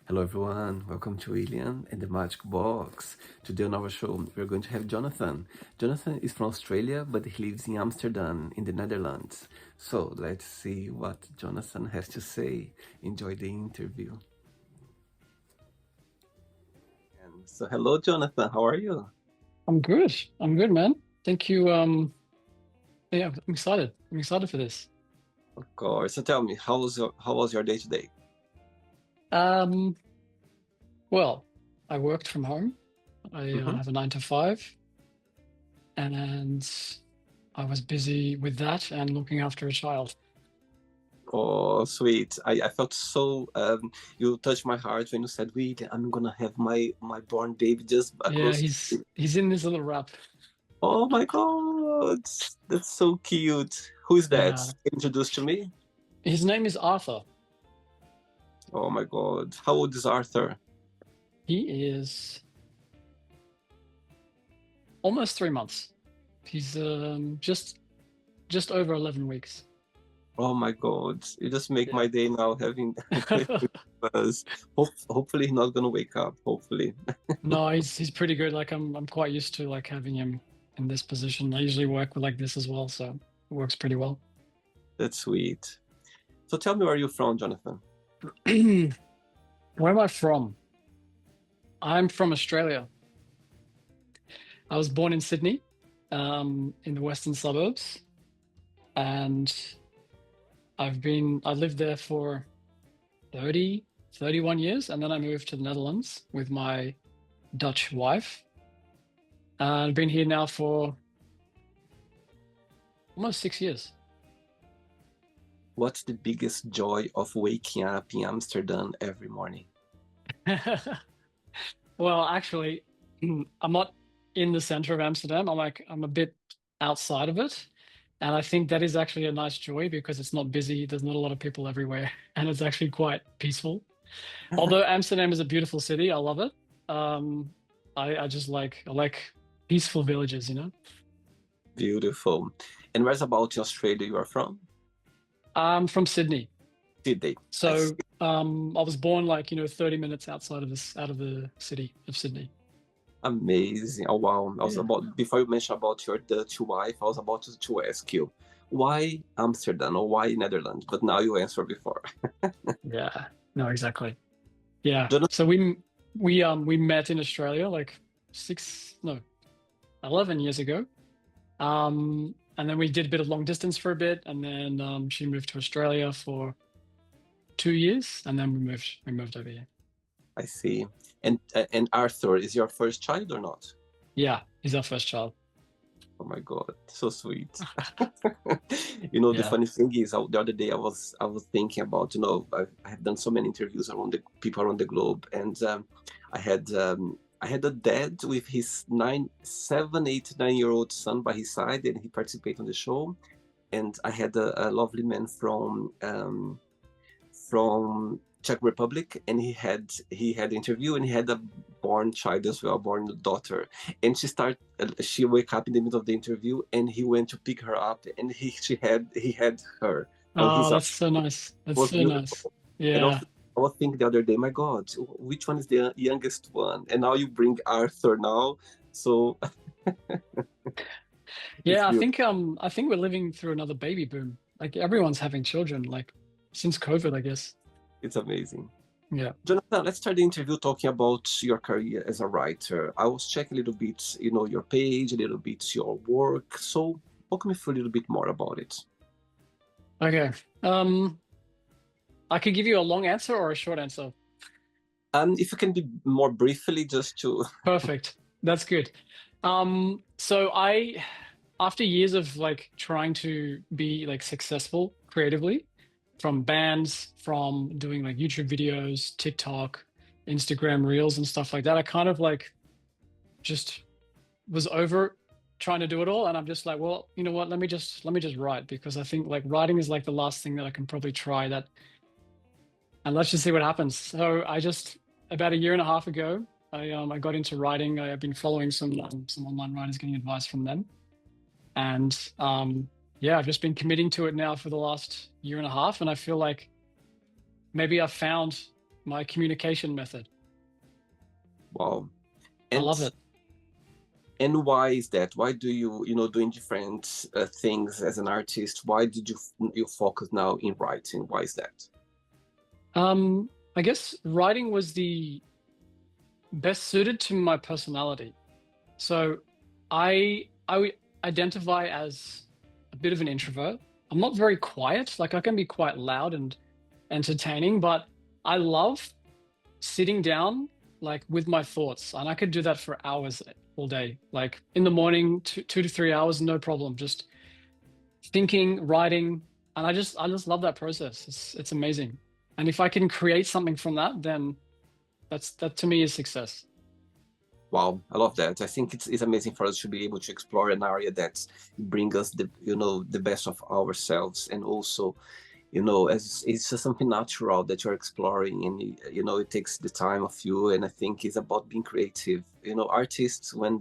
Hello everyone, welcome to William and the Magic Box. Today on our show, we're going to have Jonathan. Jonathan is from Australia, but he lives in Amsterdam, in the Netherlands. So let's see what Jonathan has to say. Enjoy the interview. And so hello Jonathan, how are you? I'm good. I'm good, man. Thank you. Yeah, I'm excited. I'm excited for this. Of course. So tell me, how was your day today? Um, well, I worked from home. I Mm-hmm. have a 9 to 5, and I was busy with that and looking after a child. Oh, sweet. I felt so you touched my heart when you said, wait, I'm gonna have my born baby just Yeah, close to he's me. he's in this little wrap. Oh my God, that's so cute. Who is that? Yeah, Introduced to me? his name is Arthur. Oh my God. How old is Arthur? He is almost 3 months. He's just over 11 weeks. Oh my God. You just make Yeah. my day now having buzz. Hopefully he's not gonna wake up. Hopefully. No, he's pretty good. Like I'm quite used to like having him in this position. I usually work with like this as well, so it works pretty well. That's sweet. So tell me where you're from, Jonathan. Where am I from? I'm from Australia. I was born in Sydney, in the western suburbs, and I lived there for 31 years, and then I moved to the Netherlands with my Dutch wife. I've been here now for almost 6 years. What's the biggest joy of waking up in Amsterdam every morning? Well, actually, I'm not in the center of Amsterdam. I'm a bit outside of it. And I think that is actually a nice joy because it's not busy. There's not a lot of people everywhere, and it's actually quite peaceful. Although Amsterdam is a beautiful city, I love it. Um, I just I like peaceful villages, you know? Beautiful. And where's about in Australia you are from? I'm from Sydney. Sydney. I see. So I was born like, 30 minutes outside of this out of the city of Sydney. Amazing. Oh wow. I was Yeah. about before you mentioned about your Dutch wife, I was about to ask you why Amsterdam or why Netherlands, but now you answered before. Yeah. No, exactly. Yeah. Jonathan, So we met in Australia like six, no, 11 years ago. And then we did a bit of long distance for a bit, and then she moved to Australia for 2 years, and then we moved over here. I see. And Arthur is your first child or not? Yeah, he's our first child. Oh my God, so sweet. The Yeah. funny thing is, the other day I was thinking about, I have done so many interviews around the people around the globe, and I had a dad with his 9, 7, 8, 9 year old son by his side, and he participated on the show. And I had a lovely man from Czech Republic, and he had the interview, and he had a born child as well, born daughter. And she wake up in the middle of the interview, and he went to pick her up, and he had her on Oh, his arm. that's so nice. It That's was so nice. beautiful. And Yeah. I was thinking the other day, my God, which one is the youngest one? And now you bring Arthur now, so it's Yeah, I beautiful. think I think we're living through another baby boom. Like everyone's having children, like since COVID, I guess. It's amazing. Yeah. Jonathan, let's start the interview talking about your career as a writer. I was checking a little bit, your page, a little bit your work. So walk me through a little bit more about it. Okay. Um, I could give you a long answer or a short answer. If you can be more briefly, just to. Perfect. That's good. So after years of like trying to be like successful creatively, from bands, from doing like YouTube videos, TikTok, Instagram Reels and stuff like that, I kind of like just was over trying to do it all. And I'm just like, well, you know what? Let me just write because I think like writing is like the last thing that I can probably try that, and let's just see what happens. So I just about a year and a half ago, I got into writing. I have been following some online writers, getting advice from them, and yeah, I've just been committing to it now for the last year and a half, and I feel like maybe I've found my communication method. Wow. I And love it. and why is that? Why do you, doing different things as an artist? Why did you focus now in writing? Why is that? I guess writing was the best suited to my personality. So I would identify as a bit of an introvert. I'm not very quiet. Like I can be quite loud and entertaining, but I love sitting down like with my thoughts, and I could do that for hours all day. Like in the morning, 2 to 3 hours, no problem. Just thinking, writing, and I just love that process. It's amazing. And if I can create something from that, then that to me is success. Wow, I love that. I think it's amazing for us to be able to explore an area that bring us the best of ourselves, and also, as it's just something natural that you're exploring, and it takes the time of you. And I think it's about being creative. Artists, when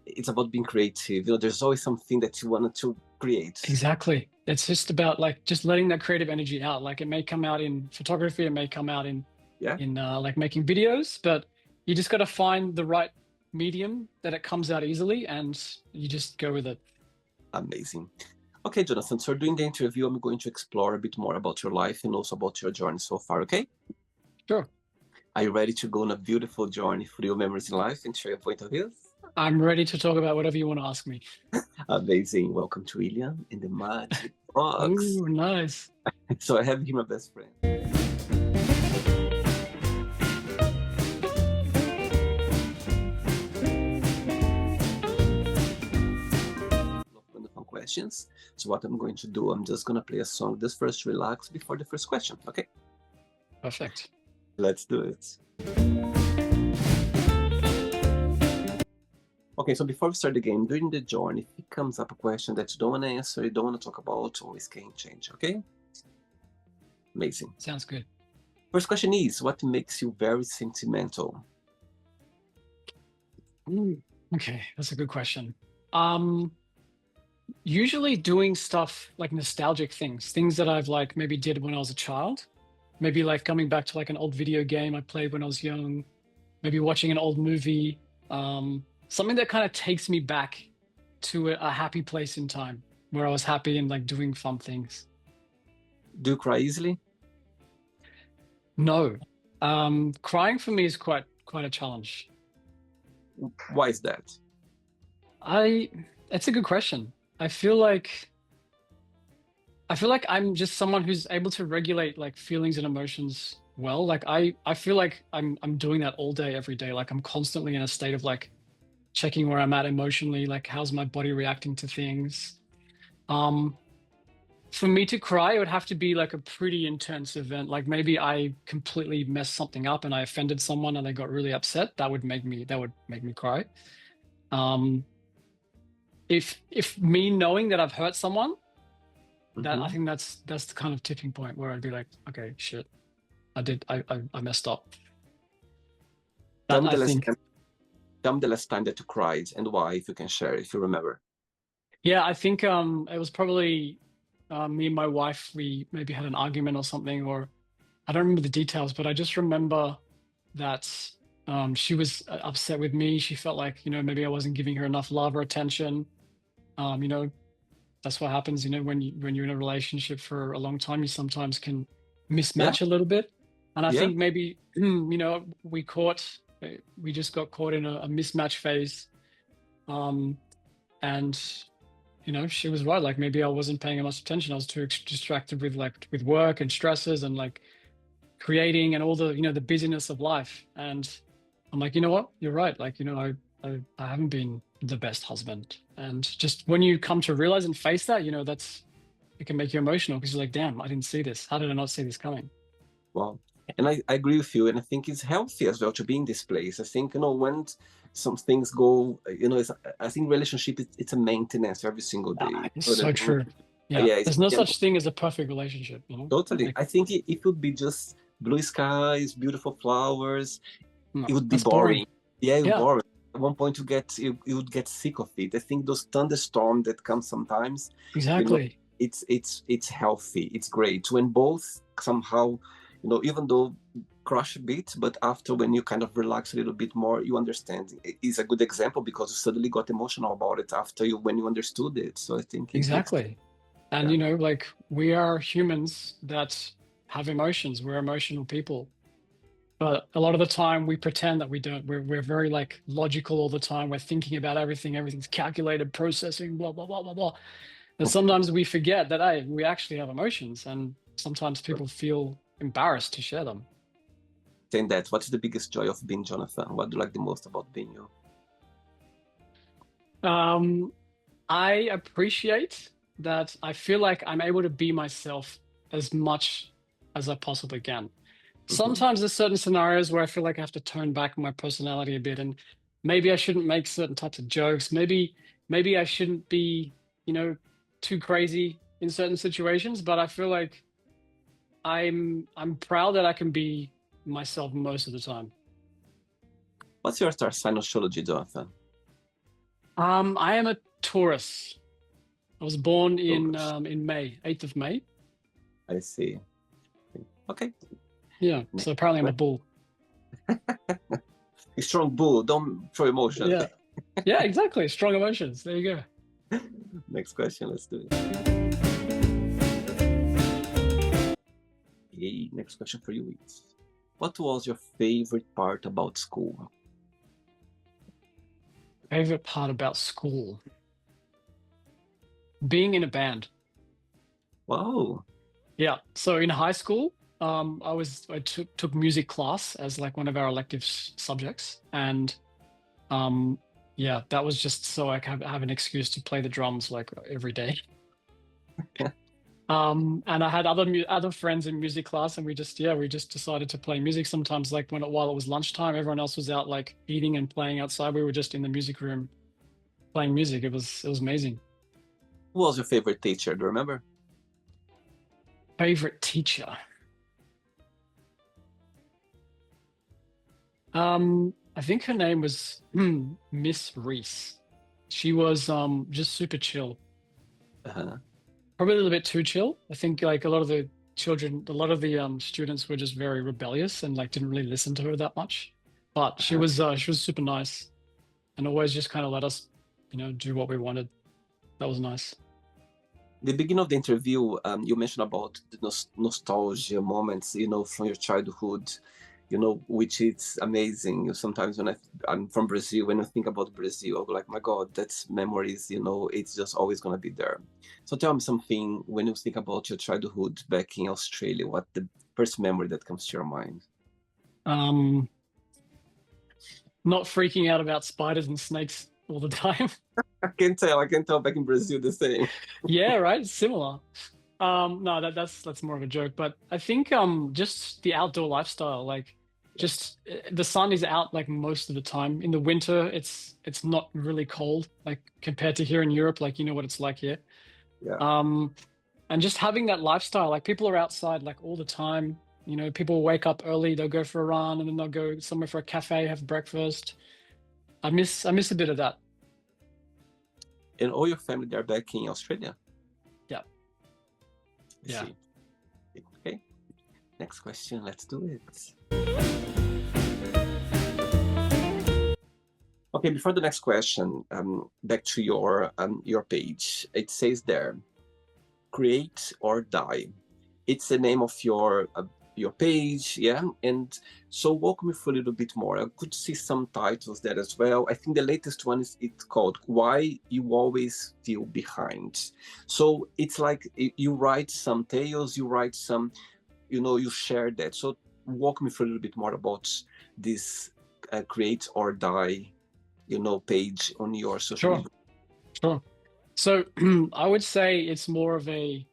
it's about being creative. There's always something that you wanted to create. Exactly. It's just about like just letting that creative energy out. Like it may come out in photography, it may come out in Yeah, like making videos, but you just got to find the right medium that it comes out easily, and you just go with it. amazing. Okay, Jonathan, so during the interview, I'm going to explore a bit more about your life and also about your journey so far, okay? Sure. Are you ready to go on a beautiful journey through your memories in life and share your point of views? I'm ready to talk about whatever you want to ask me. Amazing. Welcome to William in the Magic Box. Ooh, nice. So I have here my best friend. Wonderful questions. So what I'm going to do, I'm just going to play a song just first relax before the first question, okay? Perfect. Let's do it. Okay, so before we start the game, during the journey, if it comes up a question that you don't want to answer, you don't want to talk about, always can change, okay? Amazing. Sounds good. First question is, what makes you very sentimental? Okay, that's a good question. Usually doing stuff like nostalgic things that I've like maybe did when I was a child. Maybe like coming back to like an old video game I played when I was young, maybe watching an old movie, something that kind of takes me back to a happy place in time where I was happy and like doing fun things. Do you cry easily? No, crying for me is quite a challenge. Why is that? I, it's a good question. I feel like I feel like I'm just someone who's able to regulate like feelings and emotions well. Like I feel like I'm doing that all day, every day. Like I'm constantly in a state of like checking where I'm at emotionally, like how's my body reacting to things. Um, for me to cry, it would have to be like a pretty intense event. Like maybe I completely messed something up and I offended someone and they got really upset. That would make me cry. Um, if me knowing that I've hurt someone, that I Mhm. think that's the kind of tipping point where I'd be like, okay, shit, I messed up. Tell That me I the last think, time, tell me the last time that you cried and why, if you can share, if you remember. yeah, I think it was probably me and my wife. We maybe had an argument or something, or I don't remember the details, but I just remember that she was upset with me. She felt like, maybe I wasn't giving her enough love or attention. Um, you know, that's what happens, when you're in a relationship for a long time, you sometimes can Yeah, mismatch a little bit. And I yeah. think maybe, we just got caught in a mismatch phase. Um, and she was right. Like maybe I wasn't paying much attention. I was too distracted with work and stresses and like creating and all the busyness of life. And I'm like, you know what? You're right. Like, I haven't been the best husband. And just when you come to realize and face that, it can make you emotional because you're like, damn, I didn't see this. How did I not see this coming? Wow. And I agree with you. And I think it's healthy as well to be in this place. I think, when some things go, I think relationship, it's a maintenance every single day. Ah, You it's know what so I mean? true. Yeah. Yeah, it's, There's no yeah, such thing as a perfect relationship, totally. Like, I think it would be just blue skies, beautiful flowers. no, It would be that's boring. boring. Yeah, it would Yeah, boring. At one point, you would get sick of it. I think those thunderstorms that come sometimes, you know, exactly. it's healthy. It's great when both somehow, even though crush a bit, but after when you kind of relax a little bit more, you understand. It's a good example because you suddenly got emotional about it after when you understood it. So I think it makes sense. Exactly. And Yeah. like we are humans that have emotions. We're emotional people. But a lot of the time we pretend that we don't. We're very like logical all the time. We're thinking about everything. Everything's calculated, processing, blah, blah, blah, blah, blah. And sometimes we forget that, hey, we actually have emotions. And sometimes people feel embarrassed to share them. Saying that, what's the biggest joy of being Jonathan? What do you like the most about being you? Um, I appreciate that I feel like I'm able to be myself as much as I possibly can. Hmm. Sometimes there's certain scenarios where I feel like I have to tone back my personality a bit, and maybe I shouldn't make certain types of jokes. Maybe I shouldn't be, too crazy in certain situations, but I feel like I'm proud that I can be myself most of the time. What's your star sign astrology, Jonathan? I am a Taurus. I was born Taurus. in May, 8th of May. I see. Okay. Yeah, so apparently I'm a bull. A strong bull, don't show emotions. Yeah. Yeah, exactly. Strong emotions. There you go. Next question, let's do it. Okay, next question for you is, what was your favorite part about school? Favorite part about school? Being in a band. Wow. Yeah. So in high school, I took music class as like one of our elective subjects, and um, yeah, that was just so I can have an excuse to play the drums like every day. And I had other friends in music class, and we just decided to play music. Sometimes, like while it was lunchtime, everyone else was out like eating and playing outside. We were just in the music room playing music. It was amazing. Who was your favorite teacher? Do you remember? Favorite teacher? I think her name was Miss Reese. She was just super chill. Uh-huh. Probably a little bit too chill. I think like a lot of the students were just very rebellious and like didn't really listen to her that much. But Uh-huh. she was super nice and always just kind of let us, do what we wanted. That was nice. The beginning of the interview, you mentioned about the nostalgia moments, from your childhood, which is amazing. Sometimes when I'm from Brazil, when I think about Brazil, I'm like, my God, that's memories, it's just always going to be there. So tell me something, when you think about your childhood back in Australia, what the first memory that comes to your mind? Um, Not freaking out about spiders and snakes all the time. I can tell back in Brazil the same. Yeah, right. Similar. No, that's more of a joke, but I think just the outdoor lifestyle, like just the sun is out like most of the time. In the winter, it's not really cold, like compared to here in Europe, like you know what it's like here. Yeah. Um, and just having that lifestyle, like people are outside like all the time. People wake up early, they'll go for a run, and then they'll go somewhere for a cafe, have breakfast. I miss a bit of that. And all your family, they're back in Australia? Yeah, I yeah. see. Okay. Next question. Let's do it. Okay, before the next question, back to your page. It says there, create or die. It's the name of your page, yeah. And so walk me through a little bit more. I could see some titles there as well. I think the latest one is it's called "Why You Always Feel Behind." So it's like you write some tales, you write some, you share that. So walk me through a little bit more about this create or die, page on your social Sure, media. sure. So I would say it's more of a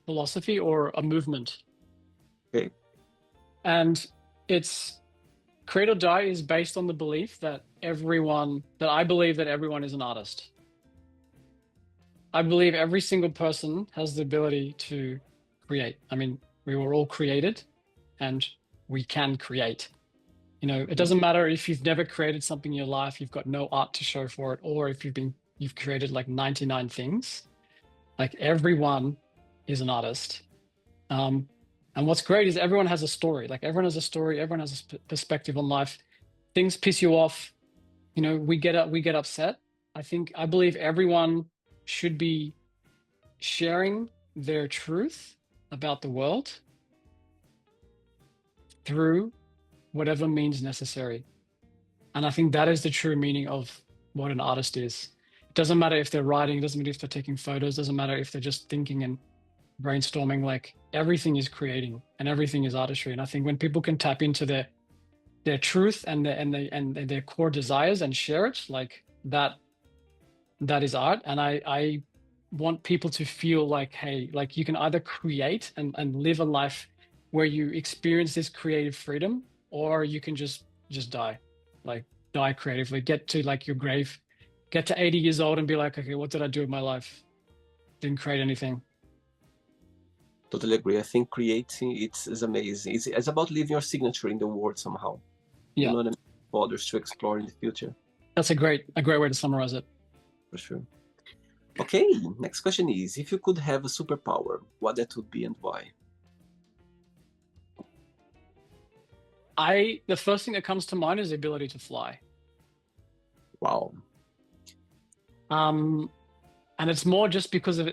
philosophy or a movement. Okay. And it's Create or Die is based on the belief that I believe that everyone is an artist. I believe every single person has the ability to create. I mean, we were all created and we can create. It Mhm. doesn't matter if you've never created something in your life, you've got no art to show for it, or if you've created like 99 things. Like everyone is an artist. Um, And what's great is everyone has a story. Like everyone has a story, everyone has a perspective on life. Things piss you off, we get upset. I believe everyone should be sharing their truth about the world through whatever means necessary. And I think that is the true meaning of what an artist is. It doesn't matter if they're writing, it doesn't matter if they're taking photos, doesn't matter if they're just thinking and brainstorming, like everything is creating and everything is artistry. And I think when people can tap into their truth and their core desires and share it, like that is art. And I want people to feel like, hey, like you can either create and live a life where you experience this creative freedom, or you can just die, like die creatively, get to like your grave, get to 80 years old and be like, okay, what did I do with my life? Didn't create anything. Totally agree. I think creating is amazing. It's about leaving your signature in the world somehow. You Yeah, know what I mean? For others to explore in the future, that's a great way to summarize it. for sure. Okay, next question is, if you could have a superpower, what that would be and why? The first thing that comes to mind is the ability to fly. Wow. Um, and it's more just because of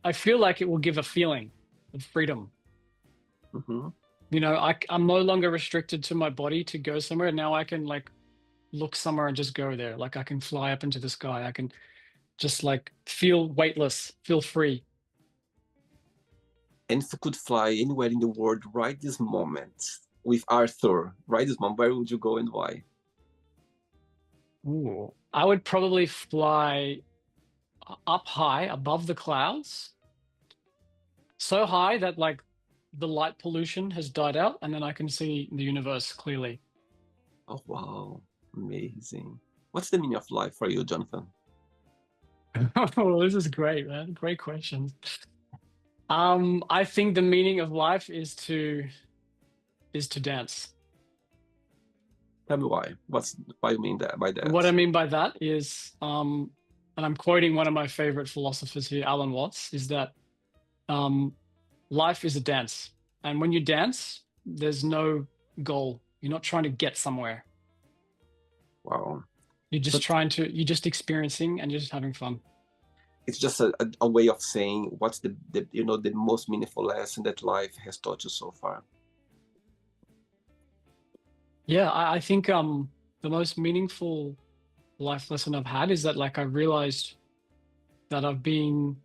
I feel like it will give a feeling of freedom. Hmm. I'm no longer restricted to my body to go somewhere. Now I can like look somewhere and just go there. Like I can fly up into the sky. I can just like feel weightless, feel free. And if you could fly anywhere in the world right this moment with Arthur, right this moment, where would you go and why? Ooh. I would probably fly up high above the clouds, so high that like the light pollution has died out, and then I can see the universe clearly. Oh, wow. Amazing. What's the meaning of life for you, Jonathan? Oh, this is great, man. Great questions. I think the meaning of life is to dance. Tell me why. Why you mean that by And what I that? mean by that is, and I'm quoting one of my favorite philosophers here, Alan Watts, is that um, life is a dance. And when you dance, there's no goal. You're not trying to get somewhere. Wow. You're So you're just experiencing and you're just having fun. it's just a way of saying what's the most meaningful lesson that life has taught you so far. Yeah, I think the most meaningful life lesson I've had is that like I realized that I've been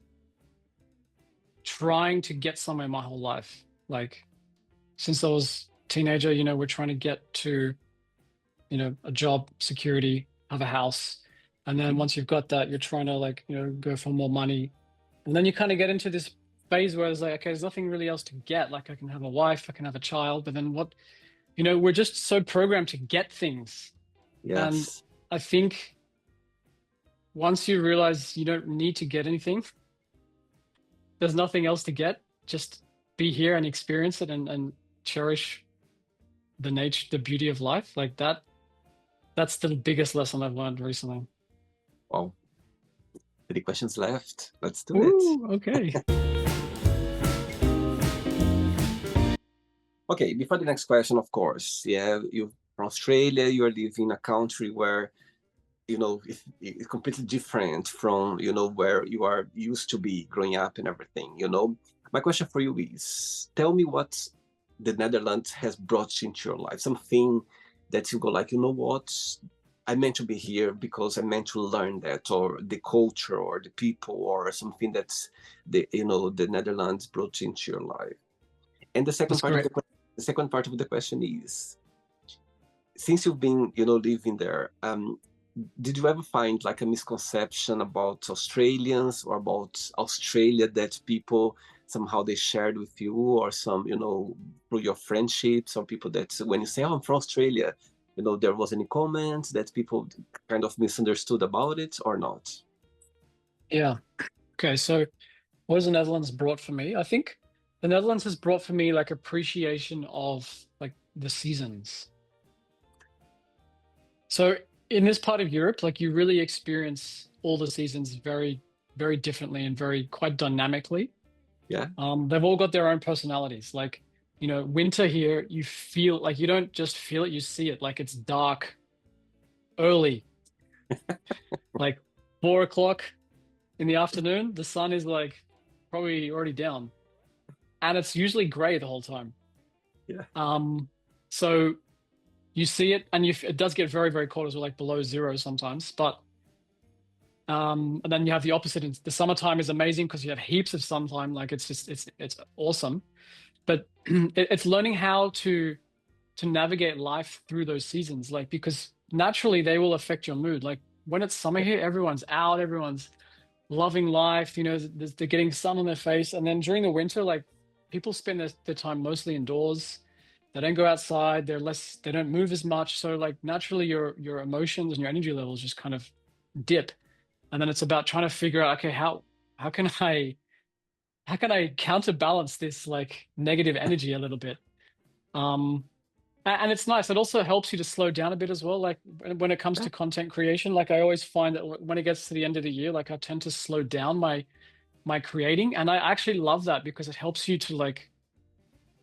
trying to get somewhere my whole life. Like since I was a teenager, we're trying to get to, a job, security, have a house. And then Mhm. once you've got that, you're trying to like, go for more money. And then you kind of get into this phase where it's like, okay, there's nothing really else to get. Like I can have a wife, I can have a child, but then what, we're just so programmed to get things. And Yes. I think once you realize you don't need to get anything, there's nothing else to get. Just be here and experience it and cherish the beauty of life. Like that's the biggest lesson I've learned recently. Wow. 3 questions left. Let's do it. Ooh, okay. Okay, before the next question, of course, yeah, you're from Australia, you are living in a country where, it's completely different from, where you are used to be growing up and everything. My question for you is, tell me what the Netherlands has brought into your life, something that you go like, you know what, I meant to be here because I meant to learn that, or the culture, or the people, or something that's the Netherlands brought into your life. And the second That's part of great. the question is, since you've been, living there, did you ever find like a misconception about Australians or about Australia that people somehow they shared with you, or some, through your friendships, or people that when you say, "Oh, I'm from Australia," there was any comments that people kind of misunderstood about it or not? Yeah. Okay. So what has the Netherlands brought for me? I think the Netherlands has brought for me like appreciation of like the seasons. So in this part of Europe, like you really experience all the seasons very, very differently and very quite dynamically. Yeah. They've all got their own personalities. Like You know, winter here, you feel like you don't just feel it, you see it. Like it's dark early, like 4 o'clock in the afternoon. The sun is like probably already down, and it's usually gray the whole time. Yeah. So you see it, and it does get very, very cold as well, like below zero sometimes. But and then you have the opposite. The summertime is amazing because you have heaps of sunshine. Like it's just it's awesome. But it's learning how to navigate life through those seasons, like because naturally they will affect your mood. Like when it's summer here, everyone's out, everyone's loving life, you know, they're getting sun on their face. And then during the winter, like people spend their time mostly indoors. They don't go outside, they don't move as much. So like naturally your emotions and your energy levels just kind of dip. And then it's about trying to figure out, okay, how can I counterbalance this like negative energy a little bit? Um, and it's nice. It also helps you to slow down a bit as well. Like when it comes to content creation, like I always find that when it gets to the end of the year, like I tend to slow down my creating, and I actually love that because it helps you to like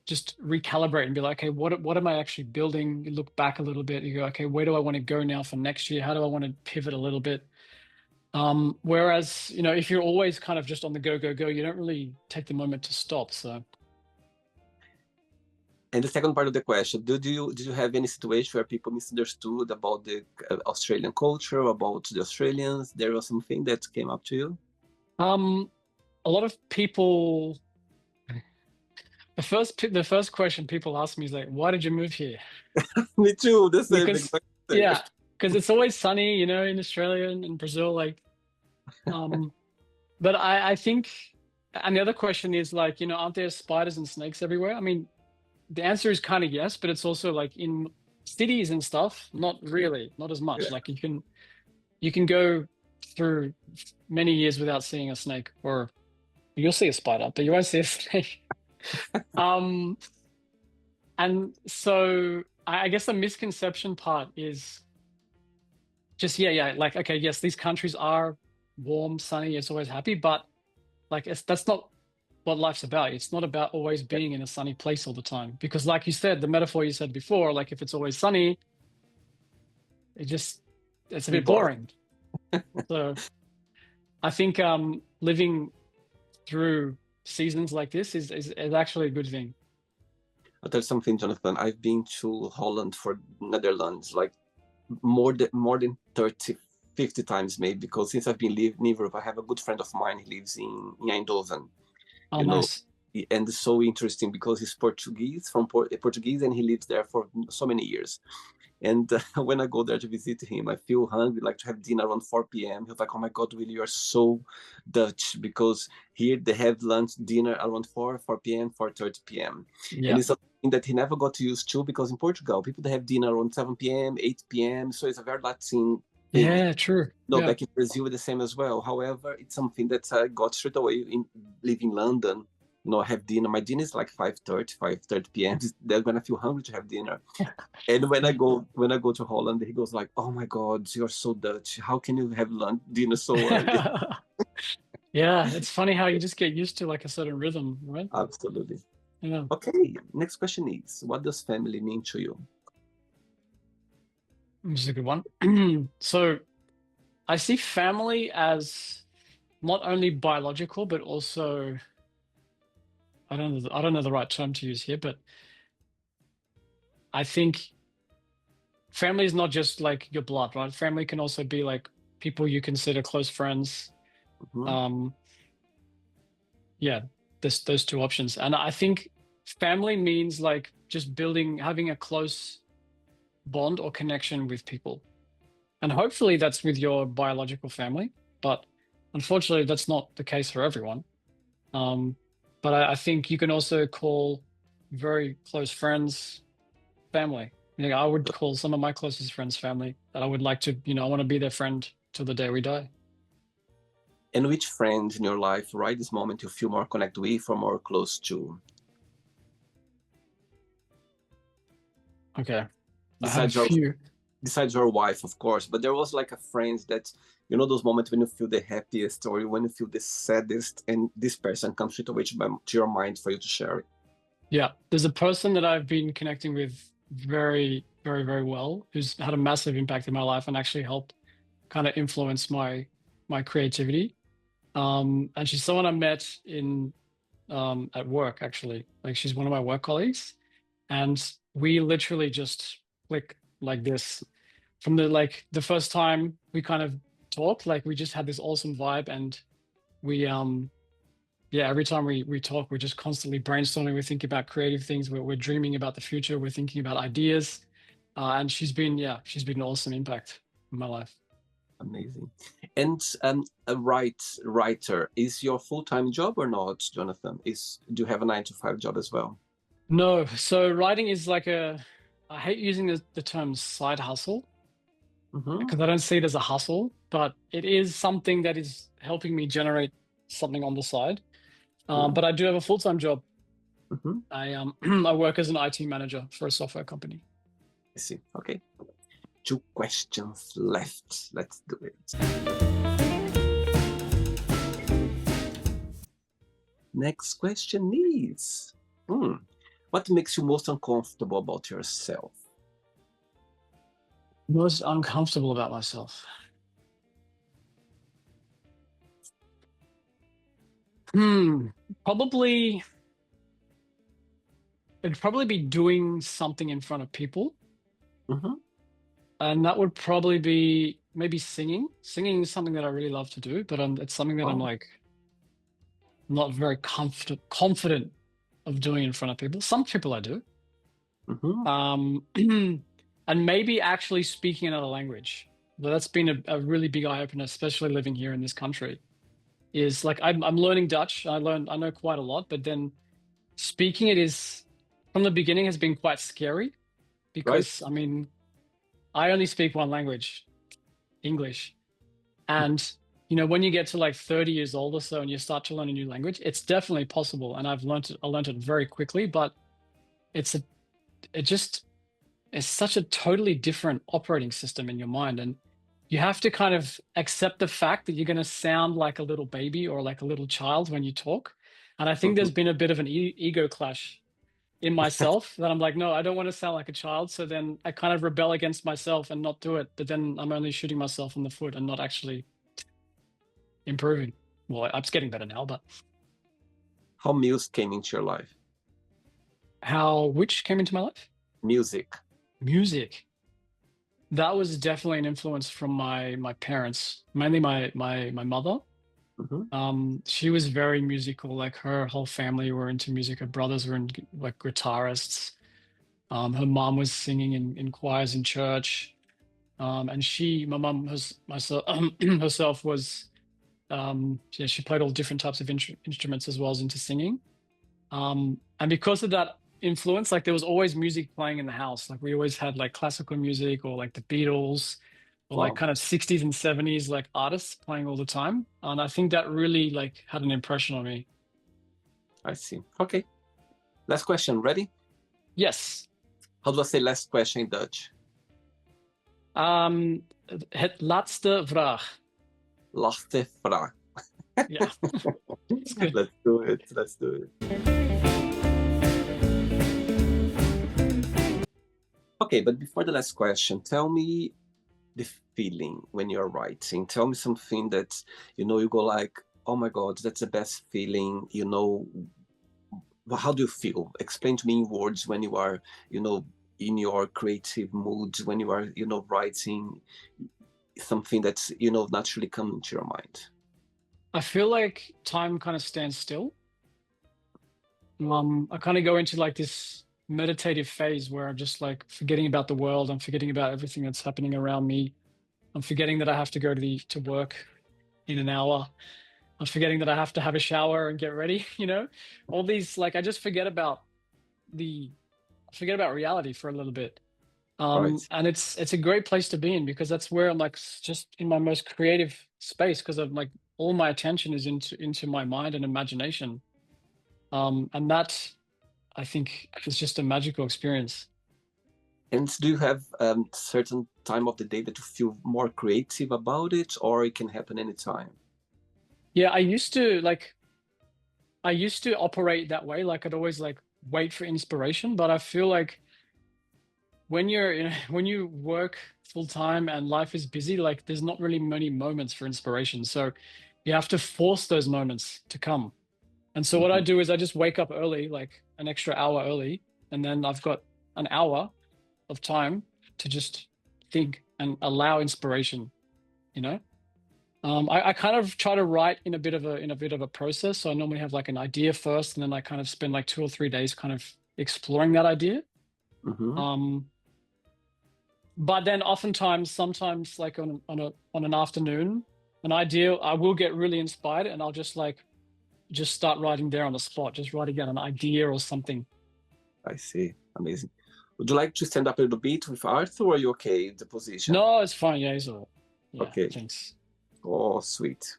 just recalibrate and be like, okay, what am I actually building? You look back a little bit. You go, okay, where do I want to go now for next year? How do I want to pivot a little bit? Whereas, you know, if you're always kind of just on the go, go, go, you don't really take the moment to stop. So, And the second part of the question, did you have any situation where people misunderstood about the Australian culture, about the Australians? There was something that came up to you? um, a lot of people, the first question people ask me is like, why did you move here? Me too, the same, Because, exactly the same. yeah, because it's always sunny, you know, in Australia and Brazil, like, um, but I think, and the other question is like, you know, aren't there spiders and snakes everywhere? I mean, the answer is kind of yes, but it's also like in cities and stuff, not really, not as much. Yeah. Like you can go through many years without seeing a snake, or you'll see a spider, but you won't see a snake. Um, and so I guess the misconception part is just yeah, like okay, yes, these countries are warm, sunny, it's always happy, but like that's not what life's about. It's not about always being in a sunny place all the time. Because like you said, the metaphor you said before, like if it's always sunny, it just it's a Be bit bored. boring. So I think living through seasons like this is actually a good thing. I'll tell you something, Jonathan. I've been to Holland for Netherlands like more than 30, 50 times maybe, because since I've been living in Europe, I have a good friend of mine. He lives in Eindhoven, Oh, you know. nice. And it's so interesting because he's Portuguese, from Portuguese, and he lives there for so many years. And when I go there to visit him, I feel hungry, like to have dinner around 4 p.m. He's like, "Oh my God, Willie, you are so Dutch," because here they have lunch, dinner around 4 p.m., 4:30 p.m. And Yeah. it's something that he never got used to because in Portugal, people they have dinner around 7 p.m., 8 p.m. So it's a very Latin thing. Yeah, true. No, Yeah. back in Brazil, the same as well. However, it's something that I got straight away in living in London. I have dinner. My dinner is like 5:30 p.m. They're gonna feel hungry to have dinner. And when I Yeah. go to Holland, he goes like, "Oh my God, you're so Dutch. How can you have lunch dinner so early?" Yeah, it's funny how you just get used to like a certain rhythm, right? Absolutely. Yeah. Okay, next question is, what does family mean to you? This is a good one. So I see family as not only biological, but also I don't know the right term to use here, but I think family is not just like your blood, right? Family can also be like people you consider close friends. Mhm. Um, yeah, there's those two options. And I think family means like just having a close bond or connection with people. And hopefully that's with your biological family, but unfortunately that's not the case for everyone. Um, but I think you can also call very close friends family. You know, I would call some of my closest friends family that I would like to, you know, I want to be their friend till the day we die. And which friend in your life, right this moment, you feel more connected with or more close to? Okay. I have a Besides your few. besides your wife, of course, but there was like a friend that those moments when you feel the happiest or when you feel the saddest, and this person comes straight away to your mind for you to share it. Yeah, there's a person that I've been connecting with very, very, very well, who's had a massive impact in my life and actually helped kind of influence my creativity. And she's someone I met in at work actually. Like she's one of my work colleagues, and we literally just click like this from the first time we kind of talked. Like we just had this awesome vibe, and we yeah, every time we talk, we're just constantly brainstorming. We're thinking about creative things. We're dreaming about the future. We're thinking about ideas. And she's been an awesome impact in my life. Amazing. And a writer is your full-time job or not, Jonathan? Do you have a 9 to 5 job as well? No, so writing is like I hate using the term side hustle Mm-hmm. because I don't see it as a hustle, but it is something that is helping me generate something on the side. Cool. But I do have a full-time job. Mm-hmm. I work as an IT manager for a software company. I see. Okay. 2 questions left. Let's do it. Next question is, what makes you most uncomfortable about yourself? Most uncomfortable about myself. Hmm, probably it'd probably be doing something in front of people. Mm-hmm. And that would probably be maybe singing. Singing is something that I really love to do, but it's something that I'm Oh. like not very confident of doing in front of people. Some people I do. Mm-hmm. And maybe actually speaking another language. But that's been a really big eye opener, especially living here in this country. Is like I'm learning Dutch. I know quite a lot, but then speaking it is from the beginning has been quite scary Right? because I mean I only speak one language, English. And when you get to like 30 years old or so and you start to learn a new language, it's definitely possible. And I learned it very quickly, but it's a it just it's such a totally different operating system in your mind. And you have to kind of accept the fact that you're going to sound like a little baby or like a little child when you talk. And I think Mm-hmm. there's been a bit of an ego clash in myself that I'm like, no, I don't want to sound like a child. So then I kind of rebel against myself and not do it. But then I'm only shooting myself in the foot and not actually improving. Well, it's getting better now, but How music came into your life? which came into my life? Music. Music. That was definitely an influence from my parents, mainly my mother. Mm-hmm. She was very musical. Like her whole family were into music. Her brothers were like guitarists. Her mom was singing in choirs in church. And my mom myself herself was yeah, she played all different types of instruments as well as into singing. And because of that influence, like there was always music playing in the house. Like we always had like classical music or like the Beatles or like Wow. kind of 60s and 70s like artists playing all the time. And I think that really like had an impression on me. I see. Okay. Last question. Ready? Yes. How do I say last question in Dutch? Het laatste vraag. Laatste vraag. Yeah, it's good. Let's do it. Let's do it. Okay, but before the last question, tell me the feeling when you're writing. Tell me something that you go like, oh my God, that's the best feeling. How do you feel? Explain to me in words when you are, in your creative mood, when you are, writing something that's, naturally come into your mind. I feel like time kind of stands still. I kind of go into like this meditative phase where I'm just like forgetting about the world. I'm forgetting about everything that's happening around me. I'm forgetting that I have to go to work in an hour. I'm forgetting that I have to have a shower and get ready, All these like I just the forget about reality for a little bit. Right. And it's a great place to be in because that's where I'm like just in my most creative space because I'm like all my attention is into my mind and imagination. And that I think is just a magical experience. And do you have certain time of the day that you feel more creative about it, or it can happen anytime? Yeah, I used to operate that way. Like I'd always like wait for inspiration, but I feel like when when you work full time and life is busy, like there's not really many moments for inspiration. So you have to force those moments to come. And so what I Mhm. do is I just wake up early, like an extra hour early, and then I've got an hour of time to just think and allow inspiration, you know? I kind of try to write in a bit of a process. So I normally have like an idea first, and then I kind of spend like 2 or 3 days kind of exploring that idea. Mhm. Um, but then oftentimes, sometimes like on an afternoon, an idea, I will get really inspired, and I'll just start writing there on the spot, just writing out an idea or something. I see. Amazing. Would you like to stand up a little bit with Arthur, or are you okay in the position? No, it's fine. Yeah, it's all right. Yeah, Okay. thanks. Oh, sweet.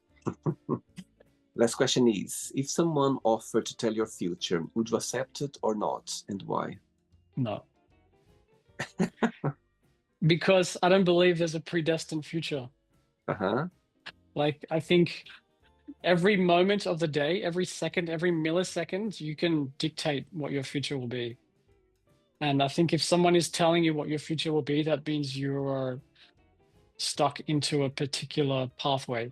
Last question is, if someone offered to tell your future, would you accept it or not, and why? No, because I don't believe there's a predestined future. Uh-huh. Like, I think every moment of the day, every second, every millisecond, you can dictate what your future will be. And I think if someone is telling you what your future will be, that means you are stuck into a particular pathway.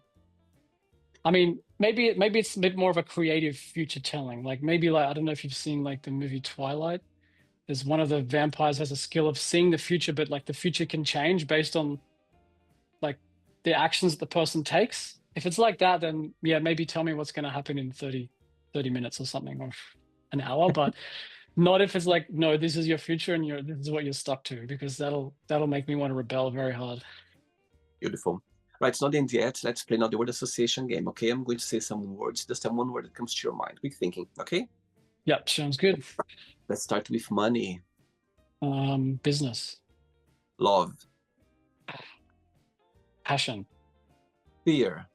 I mean, maybe it's a bit more of a creative future telling. Like maybe like I don't know if you've seen like the movie Twilight. There's one of the vampires has a skill of seeing the future, but like the future can change based on like the actions that the person takes. If it's like that, then yeah, maybe tell me what's going to happen in 30 minutes or something, or an hour, but not if it's like, no, this is your future and this is what you're stuck to, because that'll make me want to rebel very hard. Beautiful. Right, it's not the end yet. Let's play now the word association game, okay? I'm going to say some words. Just tell one word that comes to your mind. Quick thinking, okay? Yep, sounds good. Let's start with money, Business, love, passion, fear,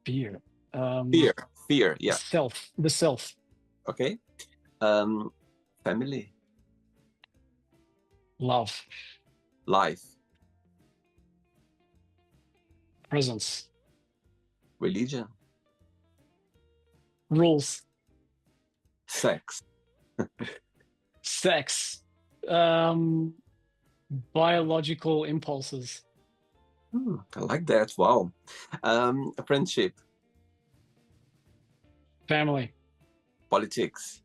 fear, fear, fear, yeah, the self, okay? Um, family, love, life, presence, religion, rules, sex. sex, um, biological impulses, I like that. Wow. Friendship, family, politics,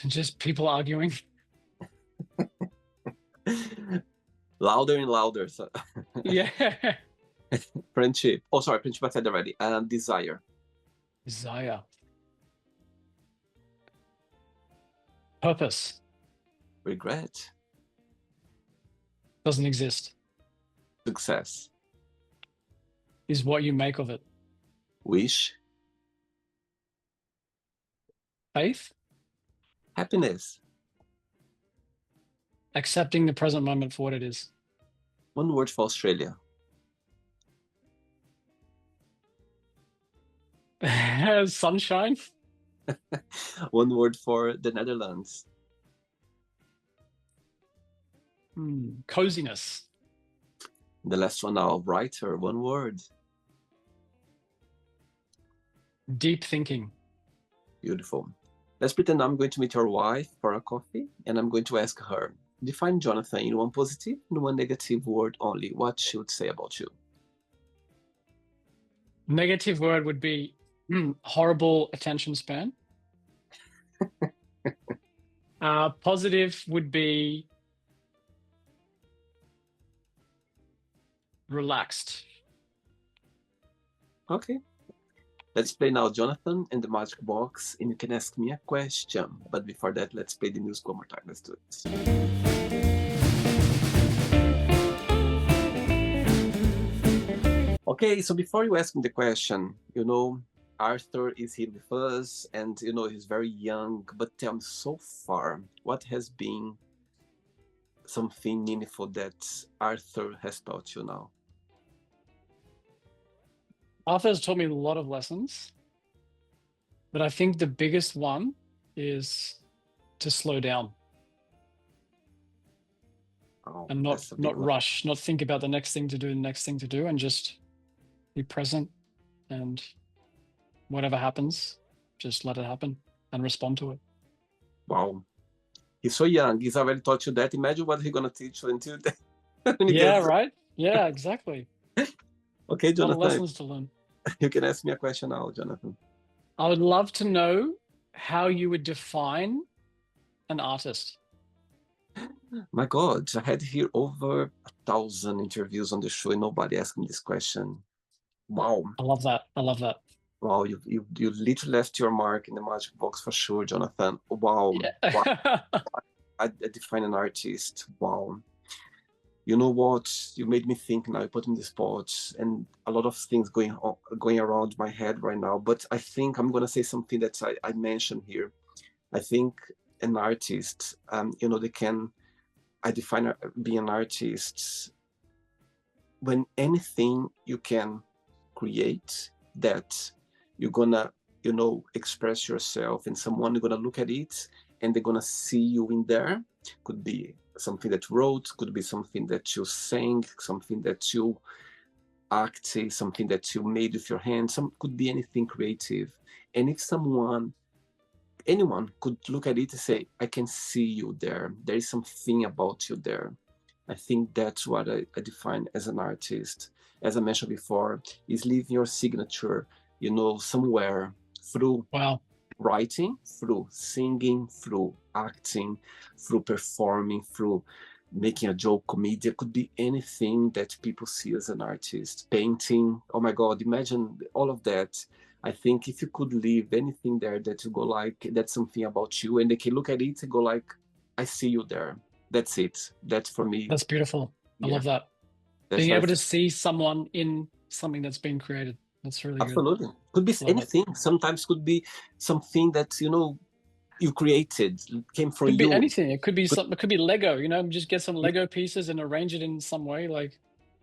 just people arguing. louder and louder. So, Yeah. friendship. Oh, sorry, friendship I said already. Desire, Desire, purpose regret, doesn't exist, success, is what you make of it. wish, Faith, happiness. accepting the present moment for what it is. One word for Australia. Sunshine, One word for the Netherlands. coziness, The last one now, writer. One word. deep thinking. Beautiful. Let's pretend I'm going to meet your wife for a coffee, and I'm going to ask her, define Jonathan in one positive and one negative word only. What she would say about you? Negative word would be horrible attention span. Positive would be relaxed. Okay. Let's play now Jonathan and the magic box, and you can ask me a question. But before that, let's play the music one more time. Let's do it. Okay, so before you ask me the question, Arthur is here with us, and he's very young. But tell me, so far, what has been something meaningful that Arthur has taught you now? Arthur has taught me a lot of lessons, but I think the biggest one is to slow down Oh, and that's a big not one. rush, not think about the next thing to do, and just be present and whatever happens, just let it happen and respond to it. Wow. He's so young. He's already taught you that. Imagine what he's going to teach you until when he Yeah, gets... right? Yeah, exactly. Okay, A lot of Jonathan, lessons to learn. you can ask me a question now, Jonathan. I would love to know how you would define an artist. My God, I had here over 1,000 interviews on the show and nobody asked me this question. Wow. I love that. I love that. Wow, you literally left your mark in the magic box for sure, Jonathan. Wow. Wow. Yeah. I define an artist. Wow. You know what? You made me think now. You put me in the spot, and a lot of things going around my head right now. But I think I'm gonna say something that I mentioned here. I think an artist, they can. I define being an artist when anything you can create that you're gonna, express yourself, and someone is gonna look at it and they're gonna see you in there. Could be something that you wrote, could be something that you sang, something that you acted, something that you made with your hands. Could be anything creative. And if anyone could look at it and say, I can see you there. There is something about you there. I think that's what I define as an artist. As I mentioned before, is leaving your signature, somewhere through Wow. writing, through singing, through acting, through performing, through making a joke, comedy. It could be anything that people see as an artist. Painting, oh my God, imagine all of that. I think if you could leave anything there that you go like, that's something about you, and they can look at it and go like, I see you there. That's it. That's for me. That's beautiful. I Yeah, love that. that's Being what I able to think. see someone in something that's been created. That's really good. Absolutely. Could be Love it. anything. Sometimes could be something that, you created, came from Could be you. anything. It could be something. It could be Lego. Just get some Lego pieces and arrange it in some way. Like,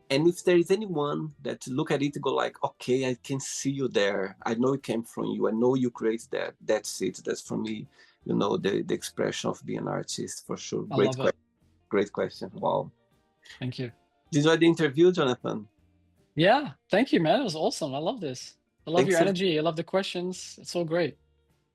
And if there is anyone that look at it and go like, okay, I can see you there. I know it came from you. I know you created that. That's it. That's for me, the expression of being an artist for sure. I love it. Great question. Wow. Thank you. Did you enjoy the interview, Jonathan? Yeah. Thank you, man. It was awesome. I love this. I love your Thanks, energy. I love the questions. It's all great.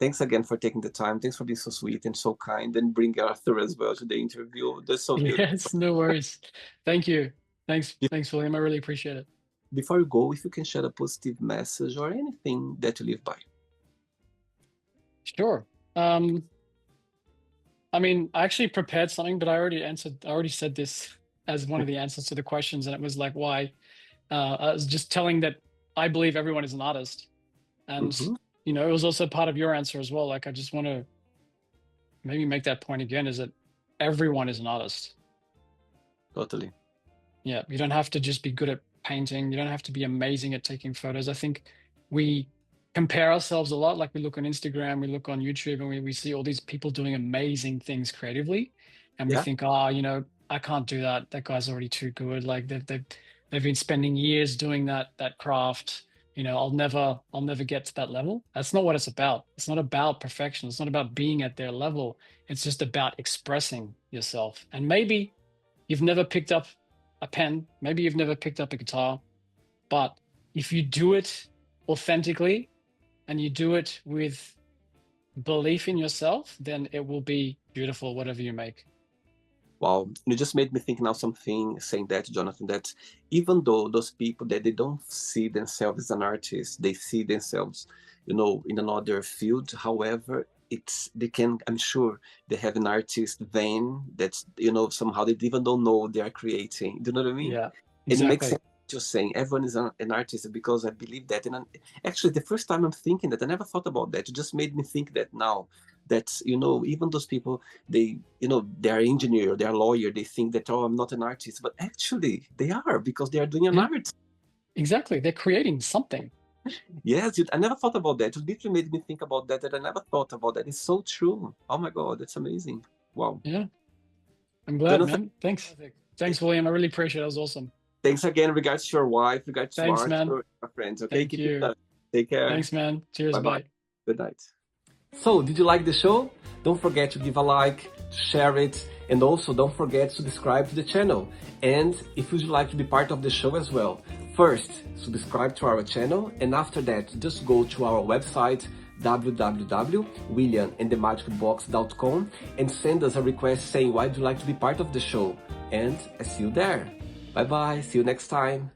thanks again for taking the time. Thanks for being so sweet and so kind, and bring Arthur as well to the interview. That's so beautiful. Yes, no worries. Thank you. Thanks, Be- William. I really appreciate it. Before you go, if you can share a positive message or anything that you live by. Sure. I mean, I actually prepared something, but I already said this as one of the answers to the questions, and it was like why. I was just telling that I believe everyone is an artist. And, Mhm. it was also part of your answer as well. Like, I just want to maybe make that point again, is that everyone is an artist. Totally. Yeah. You don't have to just be good at painting. You don't have to be amazing at taking photos. I think we compare ourselves a lot. Like, we look on Instagram, we look on YouTube, and we see all these people doing amazing things creatively. And we Yeah. think, oh, I can't do that. That guy's already too good. Like, they've been spending years doing that craft. I'll never get to that level. That's not what it's about. It's not about perfection. It's not about being at their level. It's just about expressing yourself. And maybe you've never picked up a pen, maybe you've never picked up a guitar, but if you do it authentically and you do it with belief in yourself, then it will be beautiful, whatever you make. Wow, you just made me think now something saying that, Jonathan, that even though those people that they don't see themselves as an artist, they see themselves, in another field. However, I'm sure they have an artist vein that's, somehow they even don't know they are creating. Do you know what I mean? Yeah, And it makes exactly. sense just saying everyone is an artist, because I believe that. And actually, the first time I'm thinking that, I never thought about that. It just made me think that now, that even those people, they are engineer, they are lawyer, they think that, oh, I'm not an artist, but actually they are, because they are doing an Yeah, art. exactly. They're creating something. Yes, I never thought about that. It literally made me think about that, I never thought about that. It's so true. Oh my God, that's amazing. Wow. Yeah, I'm glad, Jonathan, man. Thanks. Thanks, William. I really appreciate it. It was awesome. thanks again. Regards to your wife, regards to Thanks, man. Arthur, my friends. Okay, Thank keep in you. touch. Take care. Thanks, man. Cheers. Bye bye. Bye. Good night. So, did you like the show? Don't forget to give a like, share it, and also don't forget to subscribe to the channel. And if you'd like to be part of the show as well, First, subscribe to our channel, and after that, just go to our website, www.williamandthemagicbox.com, and send us a request saying why would you like to be part of the show. And I see you there. Bye bye, see you next time.